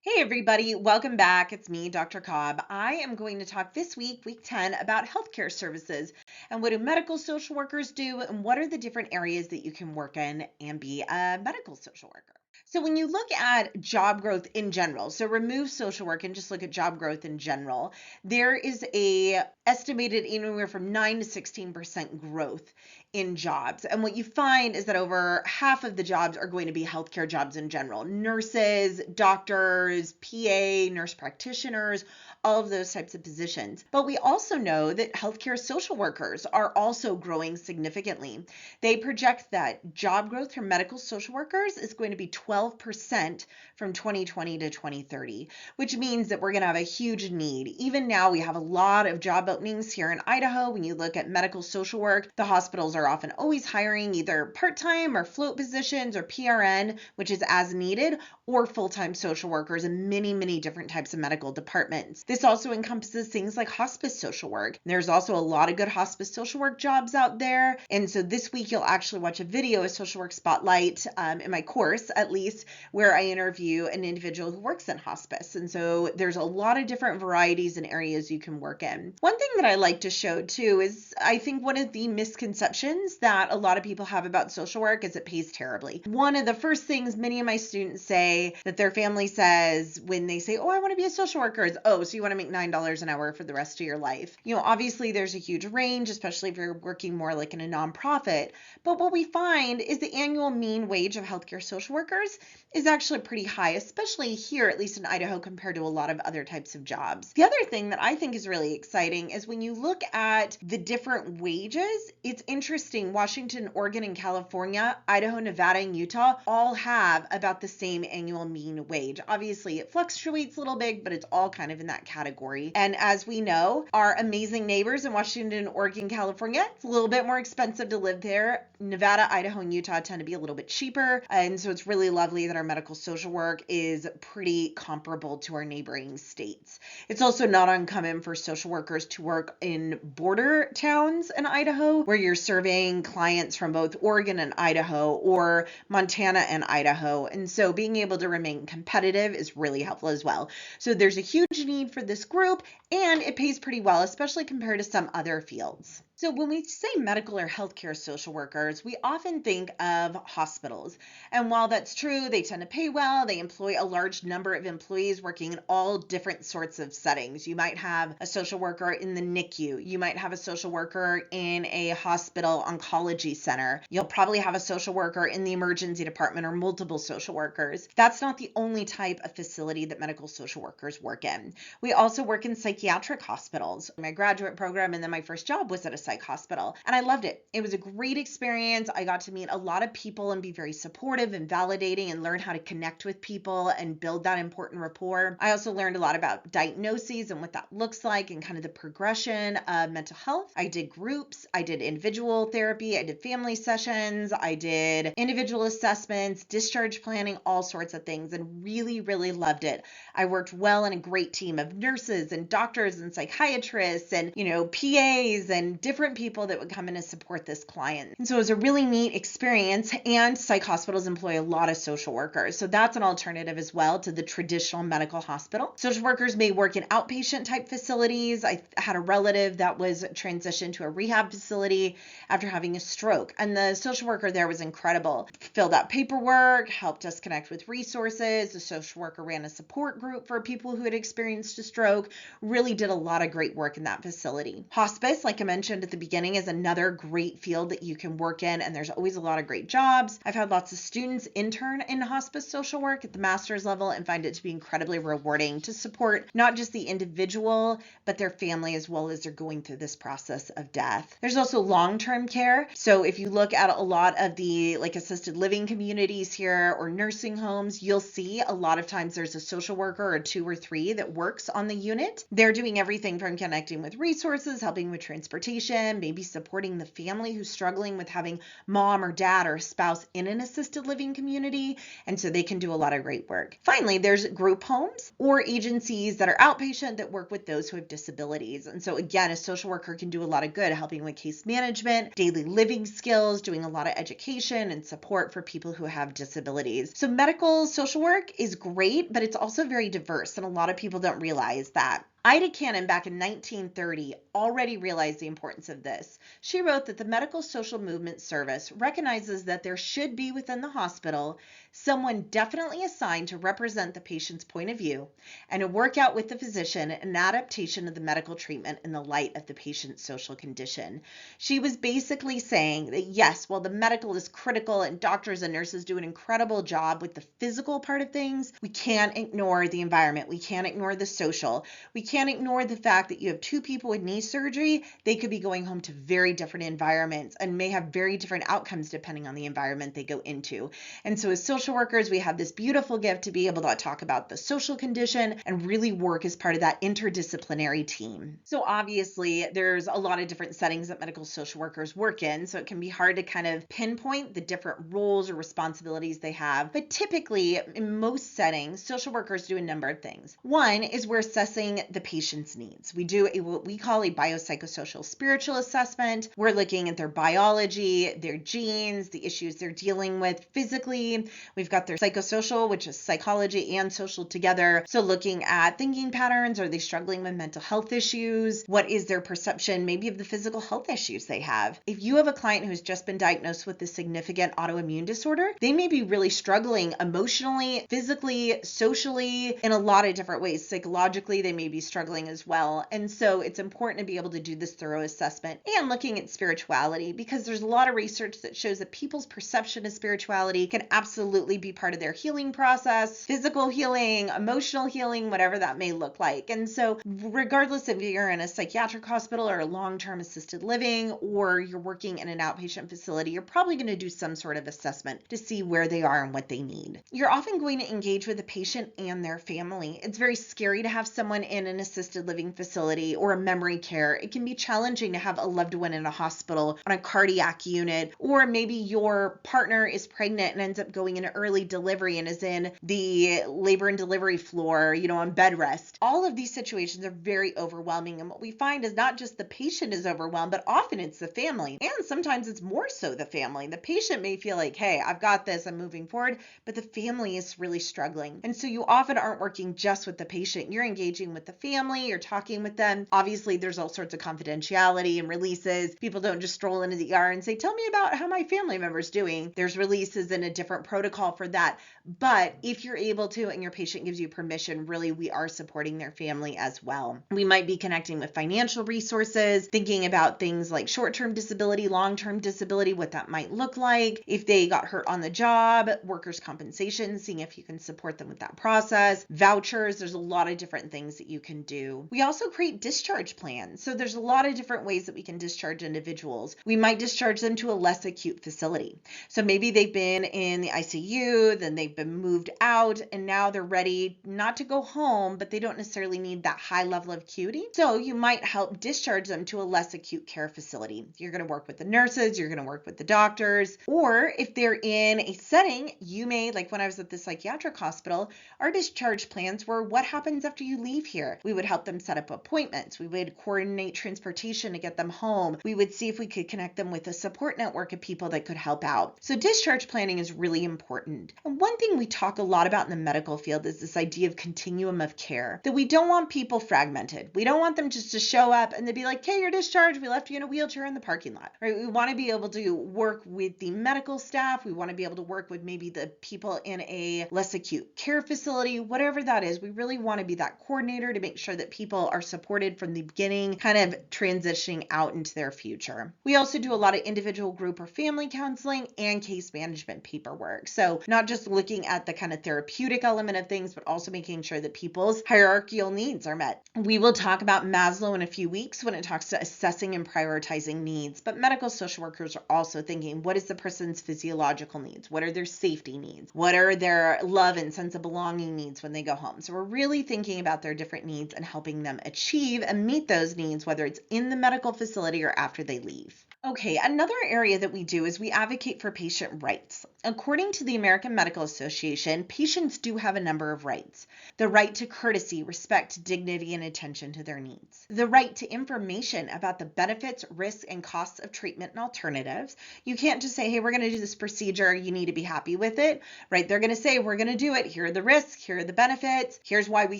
Hey everybody, welcome back. It's me, Dr. Cobb. I am going to talk this week, week 10, about healthcare services and what do medical social workers do and what are the different areas that you can work in and be a medical social worker. So when you look at job growth in general, so remove social work and just look at job growth in general, there is a estimated anywhere from 9 to 16% growth in jobs. And what you find is that over half of the jobs are going to be healthcare jobs in general. Nurses, doctors, PA, nurse practitioners, all of those types of positions. But we also know that healthcare social workers are also growing significantly. They project that job growth for medical social workers is going to be 12% from 2020 to 2030, which means that we're going to have a huge need. Even now, we have a lot of job openings here in Idaho. When you look at medical social work, the hospitals are often always hiring either part-time or float positions or PRN, which is as needed, or full-time social workers in many, many different types of medical departments. This also encompasses things like hospice social work. There's also a lot of good hospice social work jobs out there. And so this week, you'll actually watch a video, a social work spotlight in my course, at least, where I interview an individual who works in hospice. And so there's a lot of different varieties and areas you can work in. One thing that I like to show too is I think one of the misconceptions that a lot of people have about social work is it pays terribly. One of the first things many of my students say that their family says when they say, oh, I want to be a social worker is, oh, so you want to make $9 an hour for the rest of your life. Obviously there's a huge range, especially if you're working more like in a nonprofit. But what we find is the annual mean wage of healthcare social workers is actually pretty high, especially here, at least in Idaho, compared to a lot of other types of jobs. The other thing that I think is really exciting is when you look at the different wages, it's interesting. Washington, Oregon, and California, Idaho, Nevada, and Utah all have about the same annual mean wage. Obviously, it fluctuates a little bit, but it's all kind of in that category. And as we know, our amazing neighbors in Washington, Oregon, California, it's a little bit more expensive to live there. Nevada, Idaho, and Utah tend to be a little bit cheaper. And so it's really lovely that our medical social work is pretty comparable to our neighboring states. It's also not uncommon for social workers to work in border towns in Idaho, where you're serving clients from both Oregon and Idaho or Montana and Idaho. And so being able to remain competitive is really helpful as well. So there's a huge need for this group, and it pays pretty well, especially compared to some other fields. So when we say medical or healthcare social workers, we often think of hospitals. And while that's true, they tend to pay well. They employ a large number of employees working in all different sorts of settings. You might have a social worker in the NICU. You might have a social worker in a hospital oncology center. You'll probably have a social worker in the emergency department or multiple social workers. That's not the only type of facility that medical social workers work in. We also work in psychiatric hospitals. My graduate program and then my first job was at a psych hospital, and I loved it. It was a great experience. I got to meet a lot of people and be very supportive and validating and learn how to connect with people and build that important rapport. I also learned a lot about diagnoses and what that looks like and kind of the progression of mental health. I did groups, I did individual therapy, I did family sessions, I did individual assessments, discharge planning, all sorts of things, and really, really loved it. I worked well in a great team of nurses and doctors and psychiatrists and, PAs and different people that would come in to support this client. And so it was a really neat experience, and psych hospitals employ a lot of social workers. So that's an alternative as well to the traditional medical hospital. Social workers may work in outpatient type facilities. I had a relative that was transitioned to a rehab facility after having a stroke, and the social worker there was incredible. Filled out paperwork, helped us connect with resources. The social worker ran a support group for people who had experienced a stroke, really did a lot of great work in that facility. Hospice, like I mentioned at the beginning, is another great field that you can work in, and there's always a lot of great jobs. I've had lots of students intern in hospice social work at the master's level and find it to be incredibly rewarding to support not just the individual, but their family as well as they're going through this process of death. There's also long-term care. So if you look at a lot of the assisted living communities here or nursing homes, you'll see a lot of times there's a social worker or 2 or 3 that works on the unit. They're doing everything from connecting with resources, helping with transportation, education, maybe supporting the family who's struggling with having mom or dad or a spouse in an assisted living community. And so they can do a lot of great work. Finally, there's group homes or agencies that are outpatient that work with those who have disabilities. And so again, a social worker can do a lot of good helping with case management, daily living skills, doing a lot of education and support for people who have disabilities. So medical social work is great, but it's also very diverse, and a lot of people don't realize that. Ida Cannon back in 1930 already realized the importance of this. She wrote that the medical social movement service recognizes that there should be within the hospital someone definitely assigned to represent the patient's point of view and to work out with the physician an adaptation of the medical treatment in the light of the patient's social condition. She was basically saying that yes, while the medical is critical and doctors and nurses do an incredible job with the physical part of things, we can't ignore the environment. We can't ignore the social. We can't ignore the fact that you have two people with knee surgery. They could be going home to very different environments and may have very different outcomes depending on the environment they go into. And so as social workers, we have this beautiful gift to be able to talk about the social condition and really work as part of that interdisciplinary team. So obviously there's a lot of different settings that medical social workers work in, so it can be hard to kind of pinpoint the different roles or responsibilities they have. But typically in most settings, social workers do a number of things. One is we're assessing the patient's needs. We do what we call a biopsychosocial spiritual assessment. We're looking at their biology, their genes, the issues they're dealing with physically. We've got their psychosocial, which is psychology and social together. So looking at thinking patterns, are they struggling with mental health issues? What is their perception maybe of the physical health issues they have? If you have a client who's just been diagnosed with a significant autoimmune disorder, they may be really struggling emotionally, physically, socially, in a lot of different ways. Psychologically, they may be struggling as well. And so it's important to be able to do this thorough assessment and looking at spirituality, because there's a lot of research that shows that people's perception of spirituality can absolutely be part of their healing process, physical healing, emotional healing, whatever that may look like. And so regardless if you're in a psychiatric hospital or a long-term assisted living, or you're working in an outpatient facility, you're probably going to do some sort of assessment to see where they are and what they need. You're often going to engage with the patient and their family. It's very scary to have someone in an assisted living facility or a memory care. It can be challenging to have a loved one in a hospital on a cardiac unit, or maybe your partner is pregnant and ends up going into early delivery and is in the labor and delivery floor, on bed rest. All of these situations are very overwhelming. And what we find is not just the patient is overwhelmed, but often it's the family. And sometimes it's more so the family. The patient may feel like, hey, I've got this, I'm moving forward, but the family is really struggling. And so you often aren't working just with the patient. You're engaging with the family, you're talking with them. Obviously, there's all sorts of confidentiality and releases. People don't just stroll into the ER and say, tell me about how my family member's doing. There's releases and a different protocol for that. But if you're able to and your patient gives you permission, really, we are supporting their family as well. We might be connecting with financial resources, thinking about things like short-term disability, long-term disability, what that might look like. If they got hurt on the job, workers' compensation, seeing if you can support them with that process, vouchers, there's a lot of different things that you can do. We also create discharge plans. So there's a lot of different ways that we can discharge individuals. We might discharge them to a less acute facility. So maybe they've been in the ICU, then they've been moved out, and now they're ready not to go home, but they don't necessarily need that high level of acuity. So you might help discharge them to a less acute care facility. You're going to work with the nurses, you're going to work with the doctors, or if they're in a setting, you may, like when I was at the psychiatric hospital, our discharge plans were what happens after you leave here. We would help them set up appointments. We would coordinate transportation to get them home. We would see if we could connect them with a support network of people that could help out. So discharge planning is really important. And one thing we talk a lot about in the medical field is this idea of continuum of care, that we don't want people fragmented. We don't want them just to show up and they'd be like, hey, you're discharged. We left you in a wheelchair in the parking lot, right? We want to be able to work with the medical staff. We want to be able to work with maybe the people in a less acute care facility, whatever that is. We really want to be that coordinator to make sure that people are supported from the beginning, kind of transitioning out into their future. We also do a lot of individual, group, or family counseling and case management paperwork. So not just looking at the kind of therapeutic element of things, but also making sure that people's hierarchical needs are met. We will talk about Maslow in a few weeks when it talks to assessing and prioritizing needs, but medical social workers are also thinking, what is the person's physiological needs? What are their safety needs? What are their love and sense of belonging needs when they go home? So we're really thinking about their different needs needs and helping them achieve and meet those needs, whether it's in the medical facility or after they leave. Okay, another area that we do is we advocate for patient rights. According to the American Medical Association, patients do have a number of rights. The right to courtesy, respect, dignity, and attention to their needs. The right to information about the benefits, risks, and costs of treatment and alternatives. You can't just say, hey, we're going to do this procedure, you need to be happy with it, right? They're going to say, we're going to do it. Here are the risks, here are the benefits, here's why we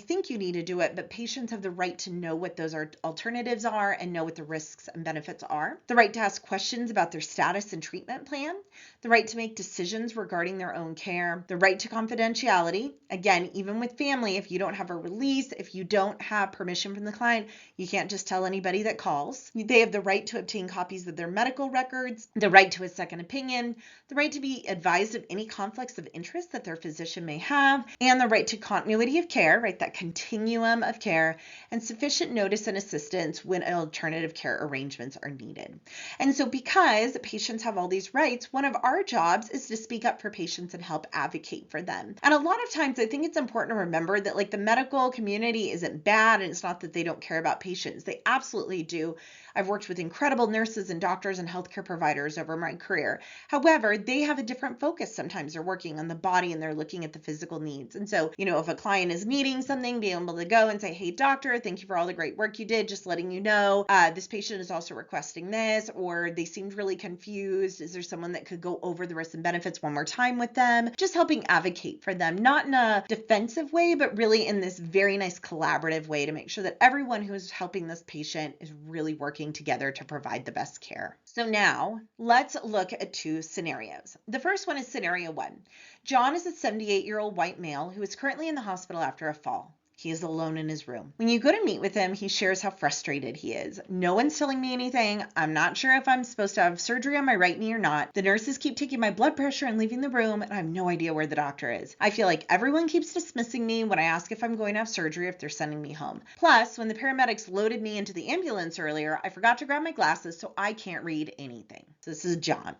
think you need to do it. But patients have the right to know what those alternatives are and know what the risks and benefits are. The right to ask questions about their status and treatment plan, the right to make decisions regarding their own care, the right to confidentiality. Again, even with family, if you don't have a release, if you don't have permission from the client, you can't just tell anybody that calls. They have the right to obtain copies of their medical records, the right to a second opinion, the right to be advised of any conflicts of interest that their physician may have, and the right to continuity of care, right, that continuum of care, and sufficient notice and assistance when alternative care arrangements are needed. And so because patients have all these rights, one of our jobs is to speak up for patients and help advocate for them. And a lot of times I think it's important to remember that like the medical community isn't bad, and it's not that they don't care about patients. They absolutely do. I've worked with incredible nurses and doctors and healthcare providers over my career. However, they have a different focus. Sometimes they're working on the body and they're looking at the physical needs. And so, if a client is needing something, being able to go and say, hey, doctor, thank you for all the great work you did. Just letting you know, this patient is also requesting this, or they seemed really confused. Is there someone that could go over the risks and benefits one more time with them? Just helping advocate for them, not in a defensive way, but really in this very nice collaborative way to make sure that everyone who is helping this patient is really working together to provide the best care. So now let's look at two scenarios. The first one is scenario one. John is a 78-year-old white male who is currently in the hospital after a fall. He is alone in his room. When you go to meet with him, he shares how frustrated he is. No one's telling me anything. I'm not sure if I'm supposed to have surgery on my right knee or not. The nurses keep taking my blood pressure and leaving the room, and I have no idea where the doctor is. I feel like everyone keeps dismissing me when I ask if I'm going to have surgery, if they're sending me home. Plus, when the paramedics loaded me into the ambulance earlier, I forgot to grab my glasses, so I can't read anything. So this is John.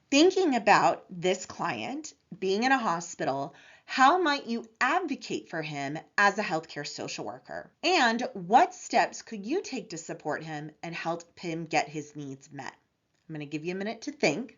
Thinking about this client being in a hospital, how might you advocate for him as a healthcare social worker? And what steps could you take to support him and help him get his needs met? I'm going to give you a minute to think.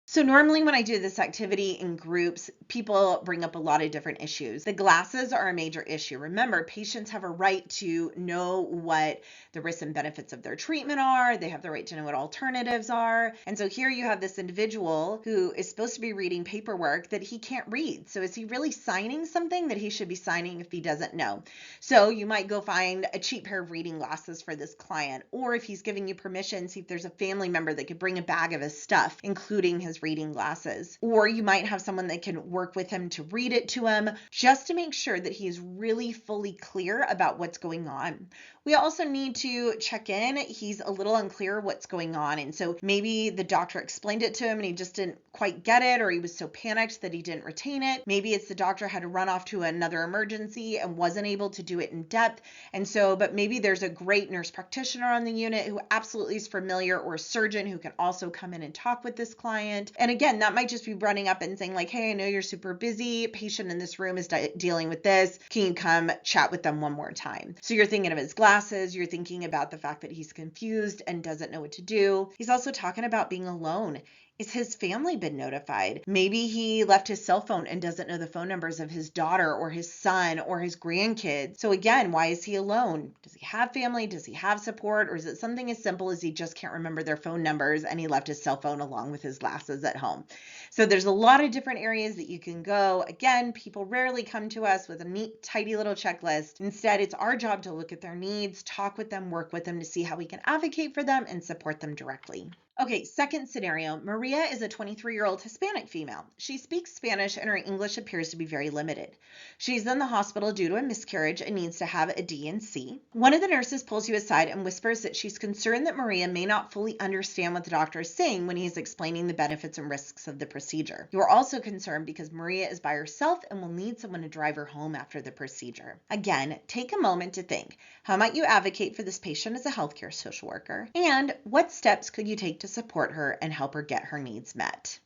So normally when I do this activity in groups, people bring up a lot of different issues. The glasses are a major issue. Remember, patients have a right to know what the risks and benefits of their treatment are. They have the right to know what alternatives are. And so here you have this individual who is supposed to be reading paperwork that he can't read. So is he really signing something that he should be signing if he doesn't know? So you might go find a cheap pair of reading glasses for this client. Or if he's giving you permission, see if there's a family member that could bring a bag of his stuff, including his reading glasses. Or you might have someone that can work with him to read it to him, just to make sure that he's really fully clear about what's going on. We also need to check in. He's a little unclear what's going on. And so maybe the doctor explained it to him and he just didn't quite get it, or he was so panicked that he didn't retain it. Maybe it's the doctor had to run off to another emergency and wasn't able to do it in depth. And so, but maybe there's a great nurse practitioner on the unit who absolutely is familiar, or a surgeon who can also come in and talk with this client. And again, that might just be running up and saying like, hey, I know you're super busy. Patient in this room is dealing with this. Can you come chat with them one more time? So you're thinking of his glasses. You're thinking about the fact that he's confused and doesn't know what to do. He's also talking about being alone. Is his family been notified? Maybe he left his cell phone and doesn't know the phone numbers of his daughter or his son or his grandkids. So again, why is he alone? Does he have family? Does he have support? Or is it something as simple as he just can't remember their phone numbers and he left his cell phone along with his glasses at home? So there's a lot of different areas that you can go. Again, people rarely come to us with a neat, tidy little checklist. Instead, it's our job to look at their needs, talk with them, work with them to see how we can advocate for them and support them directly. Okay, second scenario. Maria is a 23-year-old Hispanic female. She speaks Spanish and her English appears to be very limited. She's in the hospital due to a miscarriage and needs to have a D&C. One of the nurses pulls you aside and whispers that she's concerned that Maria may not fully understand what the doctor is saying when he's explaining the benefits and risks of the procedure. You are also concerned because Maria is by herself and will need someone to drive her home after the procedure. Again, take a moment to think. How might you advocate for this patient as a healthcare social worker? And what steps could you take to support her and help her get her needs met?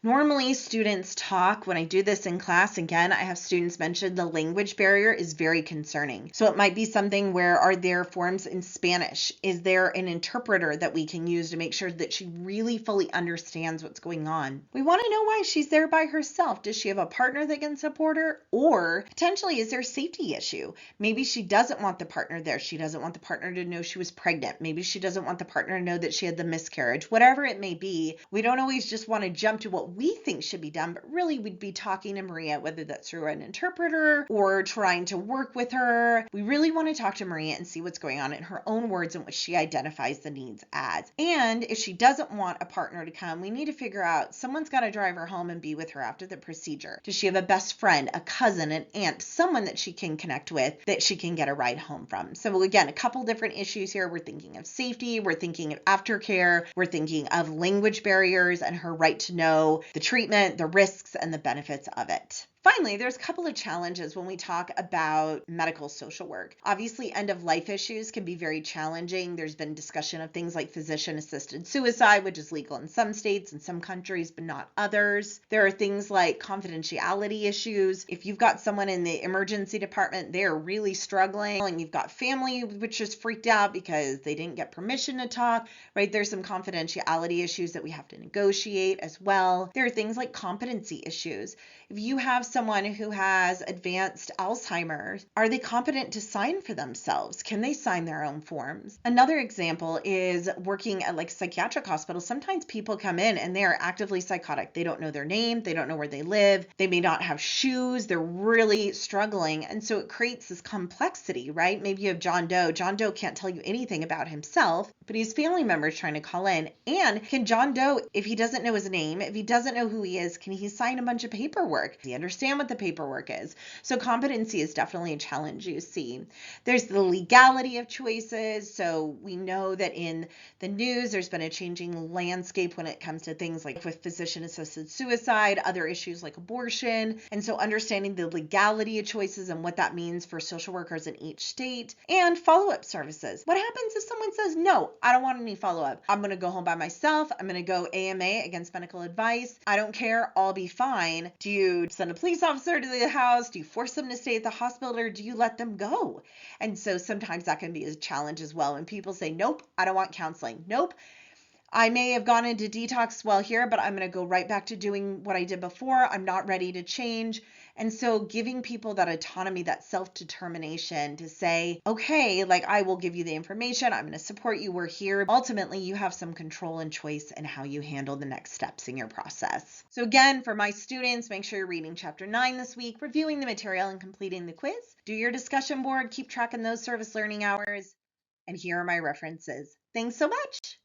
Normally, students talk. When I do this in class, again, I have students mention the language barrier is very concerning. So it might be something where, are there forms in Spanish? Is there an interpreter that we can use to make sure that she really fully understands what's going on? We want to know why she's there by herself. Does she have a partner that can support her? Or potentially, is there a safety issue? Maybe she doesn't want the partner there. She doesn't want the partner to know she was pregnant. Maybe she doesn't want the partner to know that she had the miscarriage. Whatever it may be, we don't always just want to jump to what we think should be done, but really we'd be talking to Maria, whether that's through an interpreter or trying to work with her. We really want to talk to Maria and see what's going on in her own words in which she identifies the needs as. And if she doesn't want a partner to come, we need to figure out, someone's got to drive her home and be with her after the procedure. Does she have a best friend, a cousin, an aunt, someone that she can connect with that she can get a ride home from? So again, a couple different issues here. We're thinking of safety, we're thinking of aftercare, we're thinking of language barriers and her right to know the treatment, the risks, and the benefits of it. Finally, there's a couple of challenges when we talk about medical social work. Obviously, end-of-life issues can be very challenging. There's been discussion of things like physician-assisted suicide, which is legal in some states and some countries, but not others. There are things like confidentiality issues. If you've got someone in the emergency department, they're really struggling, and you've got family which is freaked out because they didn't get permission to talk, right? There's some confidentiality issues that we have to negotiate as well. There are things like competency issues. If you have someone who has advanced Alzheimer's, are they competent to sign for themselves? Can they sign their own forms? Another example is working at like psychiatric hospitals. Sometimes people come in and they are actively psychotic. They don't know their name. They don't know where they live. They may not have shoes. They're really struggling. And so it creates this complexity, right? Maybe you have John Doe. John Doe can't tell you anything about himself, but he's family members trying to call in. And can John Doe, if he doesn't know his name, if he doesn't know who he is, can he sign a bunch of paperwork? Does he understand what the paperwork is? So competency is definitely a challenge you see. There's the legality of choices. So we know that in the news, there's been a changing landscape when it comes to things like with physician-assisted suicide, other issues like abortion. And so understanding the legality of choices and what that means for social workers in each state, and follow-up services. What happens if someone says, no, I don't want any follow-up. I'm going to go home by myself. I'm going to go AMA, against medical advice. I don't care. I'll be fine. Do you send a police officer to the house? Do you force them to stay at the hospital, or do you let them go? And so sometimes that can be a challenge as well. When people say, nope, I don't want counseling. Nope. I may have gone into detox while here, but I'm going to go right back to doing what I did before. I'm not ready to change. And so giving people that autonomy, that self-determination to say, okay, like I will give you the information. I'm going to support you. We're here. Ultimately, you have some control and choice in how you handle the next steps in your process. So again, for my students, make sure you're reading chapter 9 this week, reviewing the material and completing the quiz. Do your discussion board, keep track in those service learning hours. And here are my references. Thanks so much.